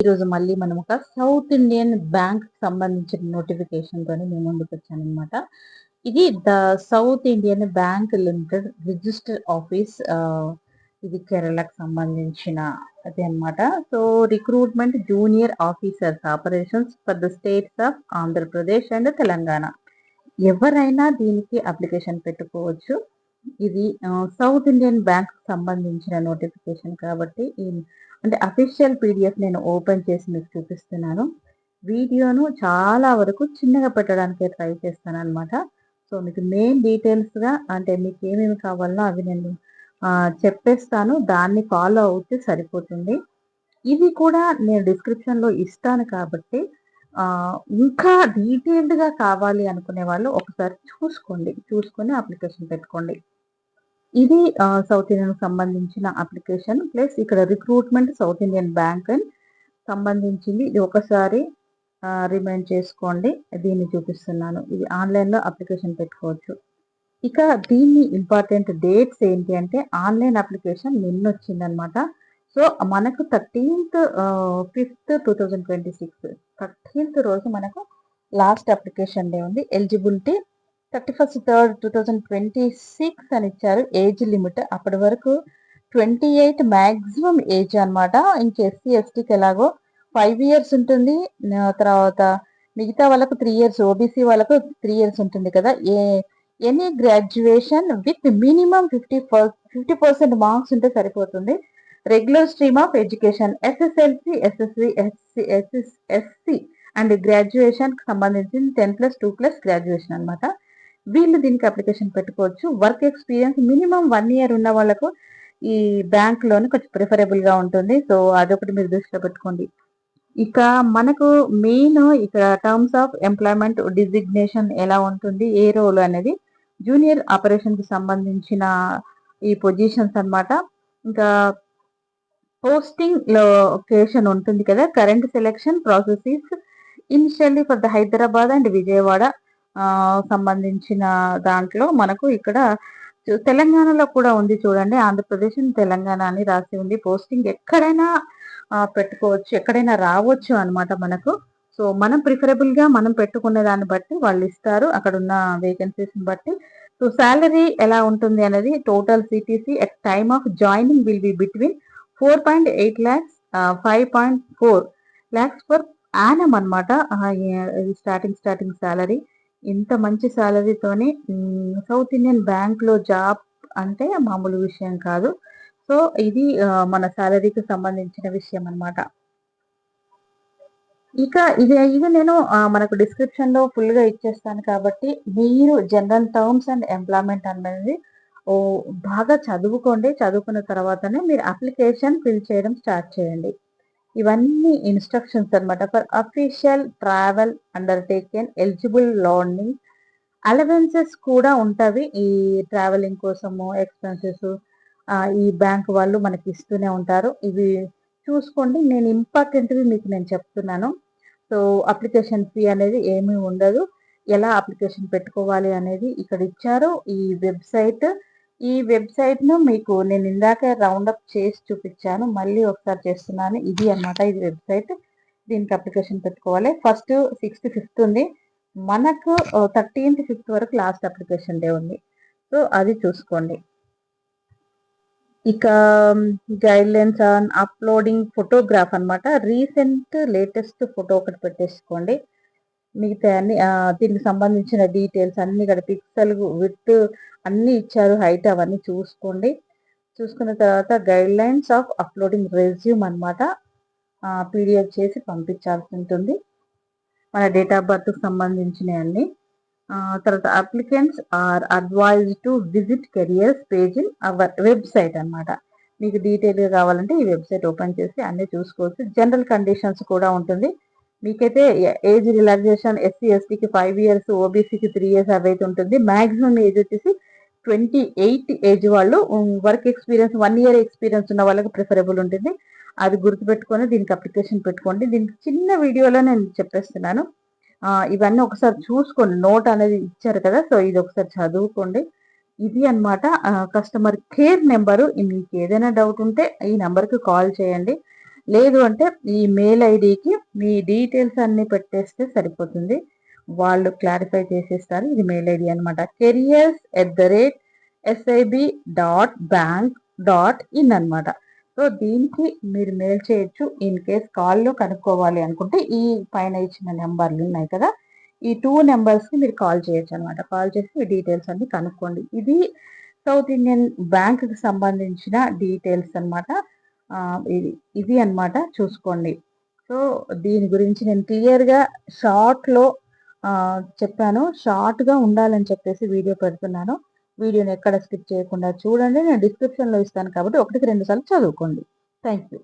ఈరోజు మళ్ళీ మనం ఒక సౌత్ ఇండియన్ బ్యాంక్ సంబంధించిన నోటిఫికేషన్ తోని మేము ముందుకు వచ్చానమాట. ఇది the south Indian bank limited register office. ఇది కేరళకు సంబంధించిన అది అనమాట. So recruitment junior officers operations for the states of Andhra Pradesh and Telangana. ఎవరైనా దీనికి అప్లికేషన్ పెట్టుకోవచ్చు. ఇది సౌత్ ఇండియన్ బ్యాంక్ సంబంధించిన నోటిఫికేషన్ కాబట్టి అంటే అఫీషియల్ పీడిఎఫ్ నేను ఓపెన్ చేసి మీకు చూపిస్తున్నాను. వీడియోను చాలా వరకు చిన్నగా పెట్టడానికి ట్రై చేస్తాను అనమాట. సో మీకు మెయిన్ డీటెయిల్స్గా అంటే మీకు ఏమేమి కావాలో అవి నేను చెప్పేస్తాను. దాన్ని ఫాలో అవుతే సరిపోతుంది. ఇది కూడా నేను డిస్క్రిప్షన్లో ఇస్తాను కాబట్టి ఇంకా డీటెయిల్డ్గా కావాలి అనుకునే వాళ్ళు ఒకసారి చూసుకొని అప్లికేషన్ పెట్టుకోండి. ఇది సౌత్ ఇండియన్ సంబంధించిన అప్లికేషన్ ప్లస్ ఇక్కడ రిక్రూట్మెంట్ సౌత్ ఇండియన్ బ్యాంక్ అని సంబంధించింది. ఇది ఒకసారి రిమైండ్ చేసుకోండి. దీన్ని చూపిస్తున్నాను. ఇది ఆన్లైన్లో అప్లికేషన్ పెట్టుకోవచ్చు. ఇక దీన్ని ఇంపార్టెంట్ డేట్స్ ఏంటి అంటే ఆన్లైన్ అప్లికేషన్ నిన్న వచ్చిందనమాట. సో మనకు 13th 5th 2026 13th రోజు మనకు లాస్ట్ అప్లికేషన్ డే ఉంది. ఎలిజిబిలిటీ 31st 3rd 2026 అని ఇచ్చారు. ఏజ్ లిమిట్ అప్పటి వరకు 28 మ్యాక్సిమం ఏజ్ అనమాట. ఇంక ఎస్సీ ఎస్టీకి ఎలాగో 5 years ఉంటుంది. తర్వాత మిగతా వాళ్ళకు 3 years, ఓబీసీ వాళ్ళకు 3 years ఉంటుంది కదా. Any graduation with minimum 50% marks ఉంటే సరిపోతుంది. Regular stream of education SSLC, SC and graduation కి సంబంధించి 10+2+ గ్రాడ్యుయేషన్ అనమాట. వీళ్ళు దీనికి అప్లికేషన్ పెట్టుకోవచ్చు. వర్క్ ఎక్స్పీరియన్స్ మినిమం 1 year ఉన్న వాళ్ళకు ఈ బ్యాంక్ లోని కొంచెం ప్రిఫరబుల్ గా ఉంటుంది. సో అదొకటి మీరు దృష్టిలో పెట్టుకోండి. ఇక మనకు మెయిన్ ఇక్కడ టర్మ్స్ ఆఫ్ ఎంప్లాయ్మెంట్ డిజిగ్నేషన్ ఎలా ఉంటుంది, ఏ రోల్ అనేది జూనియర్ ఆపరేషన్ కి సంబంధించిన ఈ పొజిషన్స్ అనమాట. ఇంకా పోస్టింగ్ లొకేషన్ ఉంటుంది కదా. Current selection processes initially for the Hyderabad and Vijayawada సంబంధించిన దాంట్లో మనకు ఇక్కడ తెలంగాణలో కూడా ఉంది చూడండి. ఆంధ్రప్రదేశ్ తెలంగాణ అని రాసి ఉంది. పోస్టింగ్ ఎక్కడైనా పెట్టుకోవచ్చు, ఎక్కడైనా రావచ్చు అనమాట మనకు. సో మనం ప్రిఫరబుల్ గా మనం పెట్టుకునే దాన్ని బట్టి వాళ్ళు ఇస్తారు అక్కడ ఉన్న వేకెన్సీస్ బట్టి. సో శాలరీ ఎలా ఉంటుంది అనేది total CTC at time of joining will be between 4.8 lakhs 5.4 lakhs per annum అనమాట. Starting salary. ఇంత మంచి శాలరీతోని సౌత్ ఇండియన్ బ్యాంక్ లో జాబ్ అంటే మామూలు విషయం కాదు. సో ఇది మన శాలరీకి సంబంధించిన విషయం అనమాట. ఇక ఇది నేను మనకు డిస్క్రిప్షన్ లో ఫుల్ గా ఇచ్చేస్తాను కాబట్టి మీరు జనరల్ టర్మ్స్ అండ్ ఎంప్లాయ్మెంట్ అనేది బాగా చదువుకోండి. చదువుకున్న తర్వాతనే మీరు అప్లికేషన్ ఫిల్ చేయడం స్టార్ట్ చేయండి. ఇవన్నీ ఇన్స్ట్రక్షన్స్ అనమాట. For official travel undertaken eligible learning allowances కూడా ఉంటవి. ఈ ట్రావెలింగ్ కోసము ఎక్స్పెన్సెస్ ఈ బ్యాంక్ వాళ్ళు మనకి ఇస్తూనే ఉంటారు. ఇవి చూసుకోండి. నేను ఇంపార్టెంట్వి మీకు నేను చెప్తున్నాను. సో అప్లికేషన్ ఫీ అనేది ఏమీ ఉండదు. ఎలా అప్లికేషన్ పెట్టుకోవాలి అనేది ఇక్కడ ఇచ్చారు. ఈ వెబ్సైట్ ను మీకు నేను ఇందాక రౌండప్ చేసి చూపించాను. మళ్ళీ ఒకసారి చేస్తున్నాను. ఇది అనమాట ఇది వెబ్సైట్. దీనికి అప్లికేషన్ పెట్టుకోవాలి. ఫస్ట్ 6th 5th ఉంది. మనకు 13th 5th వరకు లాస్ట్ అప్లికేషన్ డే ఉంది. సో అది చూసుకోండి. ఇక guide lines on uploading photograph అనమాట. రీసెంట్ లేటెస్ట్ ఫోటో ఒకటి పెట్టేసుకోండి. మిగతా అన్ని దీనికి సంబంధించిన డీటెయిల్స్ అన్ని ఇక్కడ పిక్సెల్ విత్ అన్ని ఇచ్చారు, హైట్ అవన్నీ చూసుకోండి. చూసుకున్న తర్వాత guide lines of uploading resume అనమాట. పీడిఎఫ్ చేసి పంపించాల్సి ఉంటుంది. మన డేట్ ఆఫ్ బర్త్ సంబంధించినవి అన్ని. తర్వాత applicants are advise to visit careers page in our website అనమాట. మీకు డీటెయిల్గా కావాలంటే ఈ వెబ్సైట్ ఓపెన్ చేసి అన్నీ చూసుకోవచ్చు. జనరల్ కండిషన్స్ కూడా ఉంటుంది. మీకైతే ఏజ్ రిలాక్సేషన్ ఎస్సీ ఎస్టీకి 5 years, ఓబీసీకి 3 years అవైతే ఉంటుంది. మ్యాక్సిమం ఏజ్ వచ్చేసి 28 ఏజ్ వాళ్ళు. వర్క్ ఎక్స్పీరియన్స్ 1 year ఎక్స్పీరియన్స్ ఉన్న వాళ్ళకి ప్రిఫరబుల్ ఉంటుంది. అది గుర్తుపెట్టుకొని దీనికి అప్లికేషన్ పెట్టుకోండి. దీనికి చిన్న వీడియోలో నేను చెప్పేస్తున్నాను. ఇవన్నీ ఒకసారి చూసుకోండి. నోట్ అనేది ఇచ్చారు కదా. సో ఇది ఒకసారి చదువుకోండి. ఇది అనమాట కస్టమర్ కేర్ నెంబరు. మీకు ఏదైనా డౌట్ ఉంటే ఈ నెంబర్కి కాల్ చేయండి. లేదు అంటే ఈ మెయిల్ ఐడికి మీ డీటెయిల్స్ అన్ని పెట్టేస్తే సరిపోతుంది, వాళ్ళు క్లారిఫై చేసేస్తారు. ఇది మెయిల్ ఐడి అనమాట, careers@sib.bank.in అనమాట. సో దీనికి మీరు మెయిల్ చేయొచ్చు. ఇన్ కేస్ కాల్లో కనుక్కోవాలి అనుకుంటే ఈ పైన ఇచ్చిన నెంబర్లు ఉన్నాయి కదా, ఈ 2 నెంబర్స్కి మీరు కాల్ చేయొచ్చు అనమాట. కాల్ చేసి మీ డీటెయిల్స్ అన్ని కనుక్కోండి. ఇది సౌత్ ఇండియన్ బ్యాంక్కి సంబంధించిన డీటెయిల్స్ అనమాట. ఇది అనమాట, చూసుకోండి. సో దీని గురించి నేను క్లియర్గా షార్ట్లో చెప్పాను. షార్ట్గా ఉండాలని చెప్పేసి వీడియో పెడుతున్నాను. వీడియోని ఎక్కడ స్కిప్ చేయకుండా చూడండి. నేను డిస్క్రిప్షన్లో ఇస్తాను కాబట్టి 1కి 2 సార్లు చదువుకోండి. Thank you.